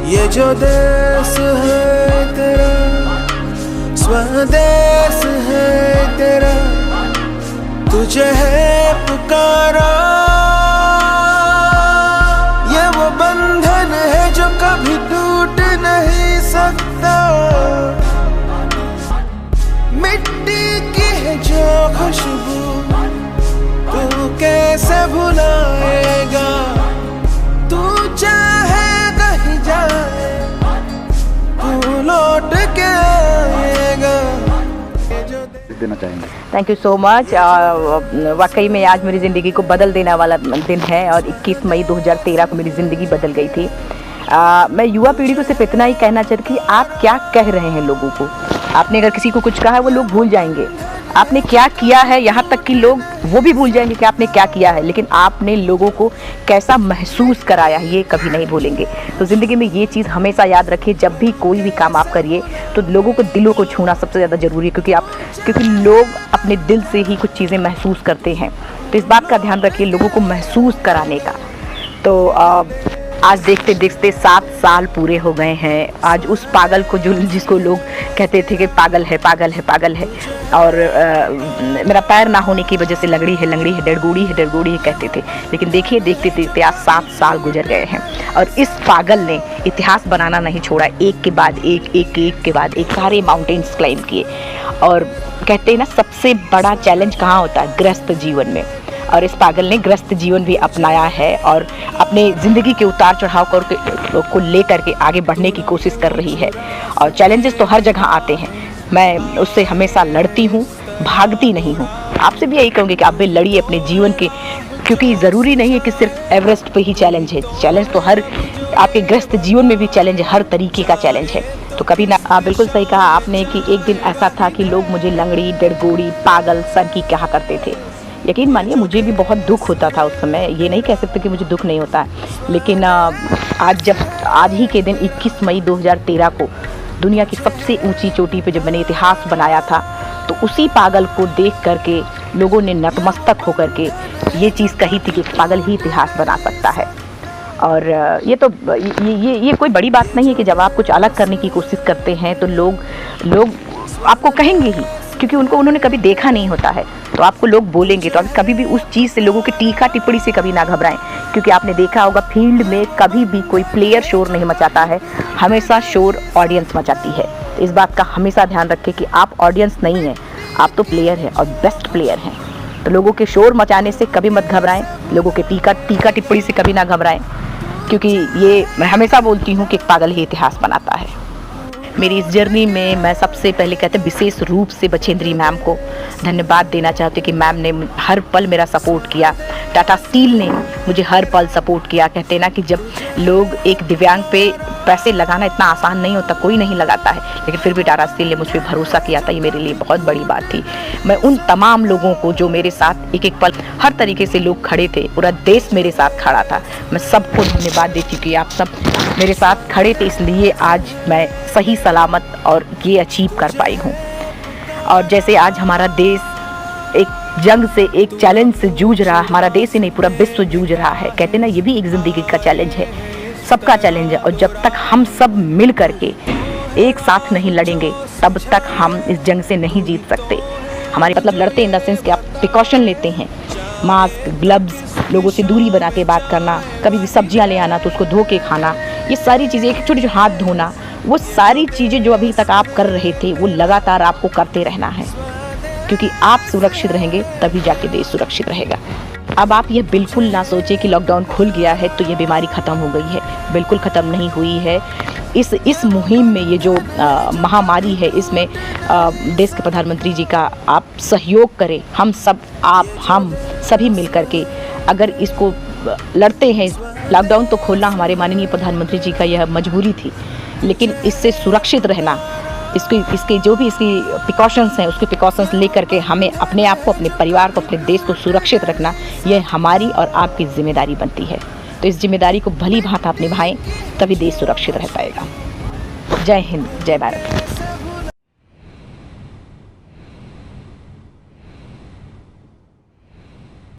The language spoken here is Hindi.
ये जो देश है तेरा, स्वदेश है तेरा, तुझे है पुकारा। ये वो बंधन है जो कभी टूट नहीं सकता, मिट्टी की है जो खुशबू तू कैसे भुलाएगा। तू चाहे कहीं जाए तू लौट के आएगा। देना चाहेंगे। Thank you so much. वाकई में आज मेरी ज़िंदगी को बदल देने वाला दिन है और 21 मई 2013 को मेरी ज़िंदगी बदल गई थी। मैं युवा पीढ़ी को सिर्फ इतना ही कहना चाहती कि आप क्या कह रहे हैं लोगों को। आपने अगर किसी को कुछ कहा है वो लोग भूल जाएंगे, आपने क्या किया है यहाँ तक कि लोग वो भी भूल जाएंगे कि आपने क्या किया है, लेकिन आपने लोगों को कैसा महसूस कराया है ये कभी नहीं भूलेंगे। तो ज़िंदगी में ये चीज़ हमेशा याद रखिए, जब भी कोई भी काम आप करिए तो लोगों को दिलों को छूना सबसे ज़्यादा ज़रूरी है, क्योंकि लोग अपने दिल से ही कुछ चीज़ें महसूस करते हैं। तो इस बात का ध्यान रखिए, लोगों को महसूस कराने का। तो आज देखते देखते 7 साल पूरे हो गए हैं। आज उस पागल को जिसको लोग कहते थे कि पागल है पागल है पागल है, और मेरा पैर ना होने की वजह से लंगड़ी है डरगोड़ी है कहते थे, लेकिन देखिए देखते देखते आज 7 साल गुजर गए हैं और इस पागल ने इतिहास बनाना नहीं छोड़ा। एक के बाद एक सारे माउंटेन्स क्लाइम किए। और कहते हैं ना, सबसे बड़ा चैलेंज कहाँ होता है? गृहस्थ जीवन में। और इस पागल ने गृहस्थ जीवन भी अपनाया है और अपने ज़िंदगी के उतार चढ़ाव को लेकर के आगे बढ़ने की कोशिश कर रही है। और चैलेंजेस तो हर जगह आते हैं, मैं उससे हमेशा लड़ती हूँ, भागती नहीं हूँ। आपसे भी यही कहूँगी कि आप भी लड़िए अपने जीवन के, क्योंकि ज़रूरी नहीं है कि सिर्फ एवरेस्ट पे ही चैलेंज है। चैलेंज तो हर आपके गृहस्थ जीवन में भी चैलेंज है, हर तरीके का चैलेंज है। तो कभी ना, बिल्कुल सही कहा आपने कि एक दिन ऐसा था कि लोग मुझे लंगड़ी, डरगोड़ी, पागल, सनकी कहा करते थे। यकीन मानिए मुझे भी बहुत दुख होता था उस समय, ये नहीं कह सकते कि मुझे दुख नहीं होता है। लेकिन आज ही के दिन 21 मई 2013 को दुनिया की सबसे ऊंची चोटी पे जब मैंने इतिहास बनाया था, तो उसी पागल को देख करके लोगों ने नतमस्तक होकर के ये चीज़ कही थी कि पागल ही इतिहास बना सकता है। और ये कोई बड़ी बात नहीं है कि जब आप कुछ अलग करने की कोशिश करते हैं तो लोग आपको कहेंगे ही, क्योंकि उन्होंने कभी देखा नहीं होता है, तो आपको लोग बोलेंगे। तो कभी भी उस चीज़ से, लोगों की टीका टिप्पणी से कभी ना घबराएं, क्योंकि आपने देखा होगा फील्ड में कभी भी कोई प्लेयर शोर नहीं मचाता है, हमेशा शोर ऑडियंस मचाती है। तो इस बात का हमेशा ध्यान रखें कि आप ऑडियंस नहीं हैं, आप तो प्लेयर हैं और बेस्ट प्लेयर हैं। तो लोगों के शोर मचाने से कभी मत घबराएं, लोगों के टीका टिप्पणी से कभी ना घबराएं, क्योंकि ये मैं हमेशा बोलती हूँ कि पागल ही इतिहास बनाता है। मेरी इस जर्नी में मैं सबसे पहले कहते हैं विशेष रूप से बछेंद्री मैम को धन्यवाद देना चाहती हूँ कि मैम ने हर पल मेरा सपोर्ट किया। टाटा स्टील ने मुझे हर पल सपोर्ट किया। कहते हैं ना कि जब लोग एक दिव्यांग पे पैसे लगाना इतना आसान नहीं होता, कोई नहीं लगाता है, लेकिन फिर भी टाटा स्टील ने मुझ पर भरोसा किया था। ये मेरे लिए बहुत बड़ी बात थी। मैं उन तमाम लोगों को जो मेरे साथ एक एक पल हर तरीके से लोग खड़े थे, पूरा देश मेरे साथ खड़ा था, मैं सबको धन्यवाद देती हूँ कि आप सब मेरे साथ खड़े थे, इसलिए आज मैं सही सलामत और ये अचीव कर पाई हूँ। और जैसे आज हमारा देश एक जंग से, एक चैलेंज से जूझ रहा, हमारा देश ही नहीं पूरा विश्व जूझ रहा है। कहते ना, ये भी एक ज़िंदगी का चैलेंज है, सबका चैलेंज है। और जब तक हम सब मिल करके एक साथ नहीं लड़ेंगे तब तक हम इस जंग से नहीं जीत सकते। हमारे मतलब लड़ते इन द सेंस कि आप प्रिकॉशन लेते हैं, मास्क, ग्लव्स, लोगों से दूरी बना के बात करना, कभी भी सब्जियां ले आना तो उसको धो के खाना, ये सारी चीज़ें, एक छोटे हाथ धोना, वो सारी चीज़ें जो अभी तक आप कर रहे थे वो लगातार आपको करते रहना है, क्योंकि आप सुरक्षित रहेंगे तभी जाके देश सुरक्षित रहेगा। अब आप ये बिल्कुल ना सोचें कि लॉकडाउन खुल गया है तो ये बीमारी ख़त्म हो गई है, बिल्कुल ख़त्म नहीं हुई है। इस मुहिम में ये जो महामारी है, इसमें देश के प्रधानमंत्री जी का आप सहयोग करें, हम सभी मिल करके अगर इसको लड़ते हैं। लॉकडाउन तो खोलना हमारे माननीय प्रधानमंत्री जी का यह मजबूरी थी, लेकिन इससे सुरक्षित रहना, इसके जो भी इसकी प्रिकॉशंस हैं, उसके प्रिकॉशंस लेकर के हमें अपने आप को, अपने परिवार को, अपने देश को सुरक्षित रखना, यह हमारी और आपकी जिम्मेदारी बनती है। तो इस जिम्मेदारी को भली भांति आप निभाएं, तभी देश सुरक्षित रह पाएगा। जय हिंद, जय भारत।